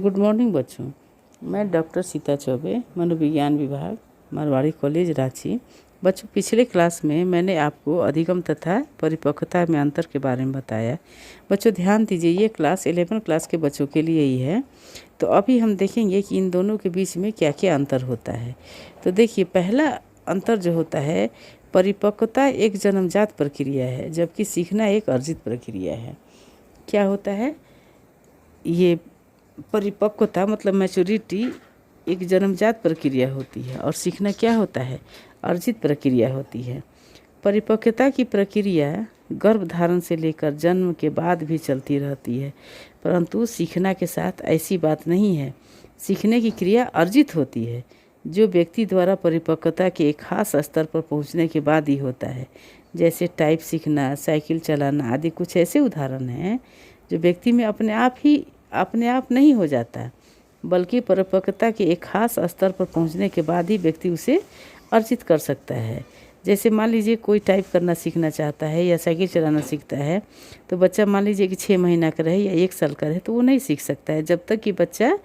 Good morning बच्चों। मैं doctor Sita Choubey, मनोविज्ञान विभाग, मारवाड़ी कॉलेज, रांची। बच्चों, पिछले क्लास में मैंने आपको अधिगम तथा परिपक्वता में अंतर के बारे में बताया। बच्चों ध्यान दीजिए, ये क्लास 11 क्लास के बच्चों के लिए ही है। तो अभी हम देखेंगे कि इन दोनों के बीच में क्या क्या अंतर होता है। तो देखिए, पहला अंतर जो होता है, परिपक्वता एक जन्मजात प्रक्रिया है, जबकि सीखना एक अर्जित प्रक्रिया है। क्या होता है ये? परिपक्वता मतलब मैच्योरिटी एक जन्मजात प्रक्रिया होती है और सीखना क्या होता है? अर्जित प्रक्रिया होती है। परिपक्वता की प्रक्रिया गर्भधारण से लेकर जन्म के बाद भी चलती रहती है, परंतु सीखना के साथ ऐसी बात नहीं है। सीखने की क्रिया अर्जित होती है, जो व्यक्ति द्वारा परिपक्वता के एक खास स्तर पर पहुंचने के बाद ही होता है। जैसे टाइप सीखना, साइकिल चलाना आदि कुछ ऐसे उदाहरण हैं जो व्यक्ति में अपने आप नहीं हो जाता, बल्कि परिपक्वता के एक खास स्तर पर पहुंचने के बाद ही व्यक्ति उसे अर्जित कर सकता है। जैसे मान लीजिए कोई टाइप करना सीखना चाहता है या साइकिल चलाना सीखता है, तो बच्चा मान लीजिए कि 6 महीना का रहे या 1 साल का रहे, तो वो नहीं सीख सकता है। जब तक कि बच्चा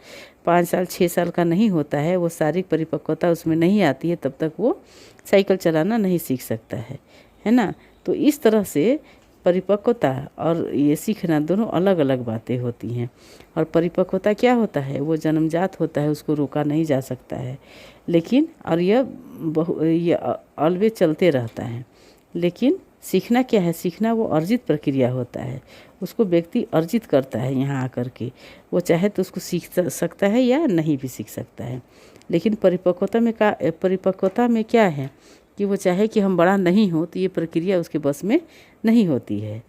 5 साल 6 साल का नहीं होता है, वो शारीरिक परिपक्वता उसमें नहीं आती है, तब तक वो साइकिल चलाना नहीं सीख सकता है ना। तो इस तरह से परिपक्वता और ये सीखना दोनों अलग अलग बातें होती हैं। और परिपक्वता क्या होता है? वो जन्मजात होता है, उसको रोका नहीं जा सकता है, लेकिन और ये ऑलवेज चलते रहता है। लेकिन सीखना क्या है? सीखना वो अर्जित प्रक्रिया होता है, उसको व्यक्ति अर्जित करता है यहाँ आकर के। वो चाहे तो उसको सीख सकता है या नहीं भी सीख सकता है। लेकिन परिपक्वता में क्या है कि वो चाहे कि हम बड़ा नहीं हो, तो ये प्रक्रिया उसके बस में नहीं होती है,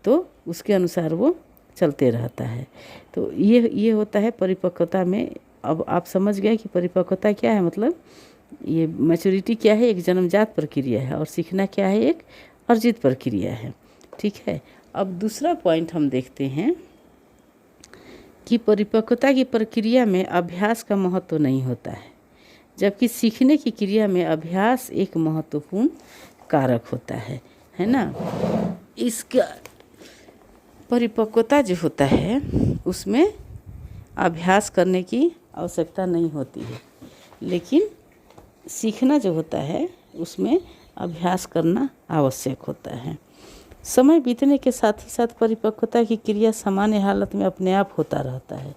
तो उसके अनुसार वो चलते रहता है। तो ये होता है परिपक्वता में। अब आप समझ गए कि परिपक्वता क्या है, मतलब ये मैच्योरिटी क्या है? एक जन्मजात प्रक्रिया है, और सीखना क्या है? एक अर्जित प्रक्रिया है। ठीक है। अब दूसरा पॉइंट हम देखते हैं कि परिपक्वता की प्रक्रिया में अभ्यास का महत्व नहीं होता है, जबकि सीखने की क्रिया में अभ्यास एक महत्वपूर्ण कारक होता है ना। इसका परिपक्वता जो होता है उसमें अभ्यास करने की आवश्यकता नहीं होती है, लेकिन सीखना जो होता है उसमें अभ्यास करना आवश्यक होता है। समय बीतने के साथ ही साथ परिपक्वता की क्रिया सामान्य हालत में अपने आप होता रहता है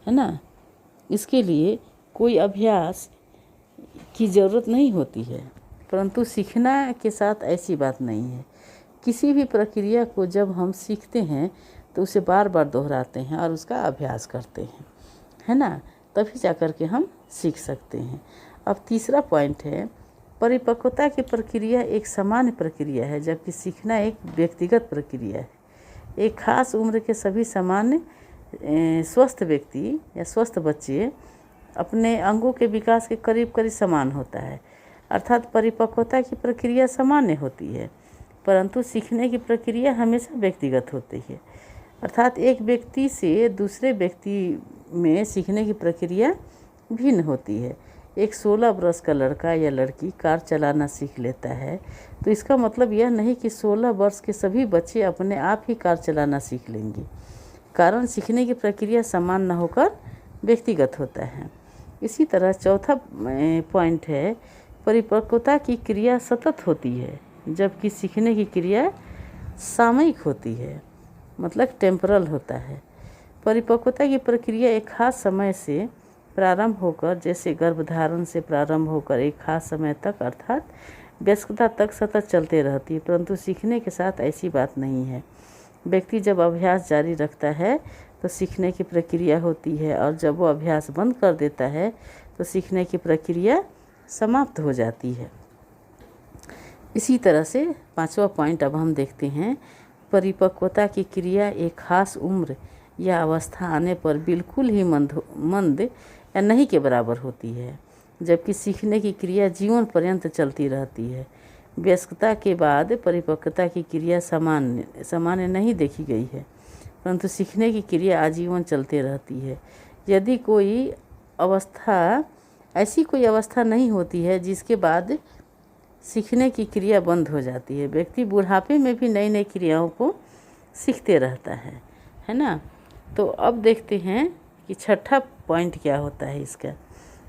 ना। इसके लिए कोई अभ्यास की ज़रूरत नहीं होती है, परंतु सीखना के साथ ऐसी बात नहीं है। किसी भी प्रक्रिया को जब हम सीखते हैं तो उसे बार बार दोहराते हैं और उसका अभ्यास करते हैं, है ना, तभी जाकर के हम सीख सकते हैं। अब तीसरा पॉइंट है, परिपक्वता की प्रक्रिया एक सामान्य प्रक्रिया है, जबकि सीखना एक व्यक्तिगत प्रक्रिया है। एक खास उम्र के सभी सामान्य स्वस्थ व्यक्ति या स्वस्थ बच्चे अपने अंगों के विकास के करीब करीब समान होता है। अर्थात परिपक्वता की प्रक्रिया सामान्य होती है, परंतु सीखने की प्रक्रिया हमेशा व्यक्तिगत होती है। अर्थात एक व्यक्ति से दूसरे व्यक्ति में सीखने की प्रक्रिया भिन्न होती है। एक 16 वर्ष का लड़का या लड़की कार चलाना सीख लेता है, तो इसका मतलब यह नहीं कि 16 वर्ष के सभी बच्चे अपने आप ही कार चलाना सीख लेंगे, कारण सीखने की प्रक्रिया समान न होकर व्यक्तिगत होता है। इसी तरह चौथा पॉइंट है, परिपक्वता की क्रिया सतत होती है, जबकि सीखने की क्रिया सामयिक होती है, मतलब टेम्परल होता है। परिपक्वता की प्रक्रिया एक खास समय से प्रारंभ होकर, जैसे गर्भधारण से प्रारंभ होकर एक खास समय तक अर्थात वयस्कता तक सतत चलते रहती है, परंतु सीखने के साथ ऐसी बात नहीं है। व्यक्ति जब अभ्यास जारी रखता है तो सीखने की प्रक्रिया होती है, और जब वो अभ्यास बंद कर देता है तो सीखने की प्रक्रिया समाप्त हो जाती है। इसी तरह से पांचवा पॉइंट अब हम देखते हैं, परिपक्वता की क्रिया एक खास उम्र या अवस्था आने पर बिल्कुल ही मंद या नहीं के बराबर होती है, जबकि सीखने की क्रिया जीवन पर्यंत चलती रहती है। वयस्कता के बाद परिपक्वता की क्रिया सामान्य नहीं देखी गई है, परंतु सीखने की क्रिया आजीवन चलते रहती है। यदि ऐसी कोई अवस्था नहीं होती है जिसके बाद सीखने की क्रिया बंद हो जाती है। व्यक्ति बुढ़ापे में भी नई नई क्रियाओं को सीखते रहता है ना। तो अब देखते हैं कि छठा पॉइंट क्या होता है इसका।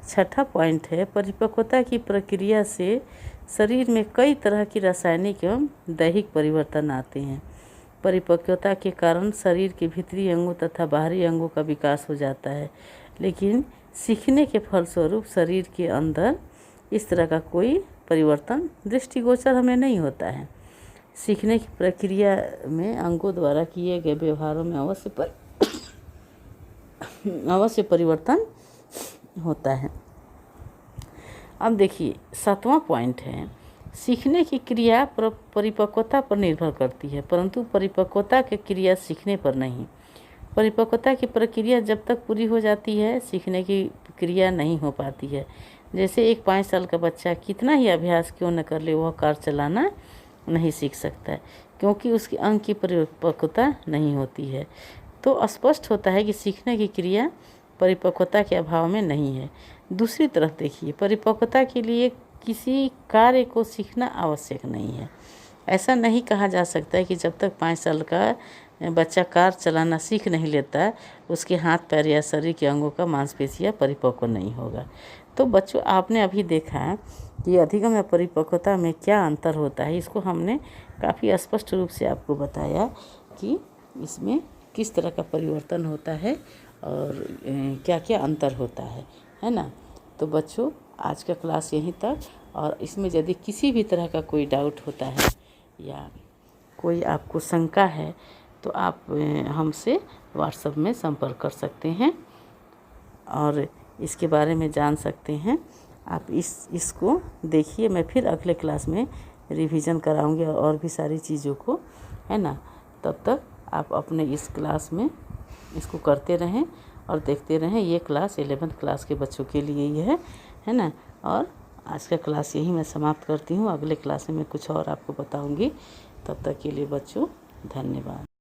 छठा पॉइंट है, परिपक्वता की प्रक्रिया से शरीर में कई तरह की रासायनिक एवं दैहिक परिवर्तन आते हैं। परिपक्वता के कारण शरीर के भीतरी अंगों तथा बाहरी अंगों का विकास हो जाता है, लेकिन सीखने के फलस्वरूप शरीर के अंदर इस तरह का कोई परिवर्तन दृष्टिगोचर हमें नहीं होता है। सीखने की प्रक्रिया में अंगों द्वारा किए गए व्यवहारों में अवश्य परिवर्तन होता है। अब देखिए, सातवां पॉइंट है, सीखने की क्रिया परिपक्वता पर निर्भर करती है, परंतु परिपक्वता की क्रिया सीखने पर नहीं। परिपक्वता की प्रक्रिया जब तक पूरी हो जाती है, सीखने की क्रिया नहीं हो पाती है। जैसे एक 5 साल का बच्चा कितना ही अभ्यास क्यों न कर ले, वह कार चलाना नहीं सीख सकता है, क्योंकि उसकी अंग की परिपक्वता नहीं होती है। तो स्पष्ट होता है कि सीखने की क्रिया परिपक्वता के अभाव में नहीं है। दूसरी तरफ देखिए, परिपक्वता के लिए किसी कार्य को सीखना आवश्यक नहीं है। ऐसा नहीं कहा जा सकता है कि जब तक 5 साल का बच्चा कार चलाना सीख नहीं लेता, उसके हाथ पैर या शरीर के अंगों का मांसपेशियां परिपक्व नहीं होगा। तो बच्चों, आपने अभी देखा कि अधिगम या परिपक्वता में क्या अंतर होता है। इसको हमने काफ़ी स्पष्ट रूप से आपको बताया कि इसमें किस तरह का परिवर्तन होता है और क्या क्या अंतर होता है ना। तो बच्चों, आज का क्लास यहीं तक, और इसमें यदि किसी भी तरह का कोई डाउट होता है या कोई आपको शंका है तो आप हमसे व्हाट्सएप में संपर्क कर सकते हैं और इसके बारे में जान सकते हैं। आप इसको देखिए, मैं फिर अगले क्लास में रिवीजन कराऊंगी और भी सारी चीज़ों को, है ना। तब तक आप अपने इस क्लास में इसको करते रहें और देखते रहें। ये क्लास 11th क्लास के बच्चों के लिए ही है ना। और आज का क्लास यहीं मैं समाप्त करती हूँ। अगले क्लास में मैं कुछ और आपको बताऊँगी। तब तक के लिए बच्चों, धन्यवाद।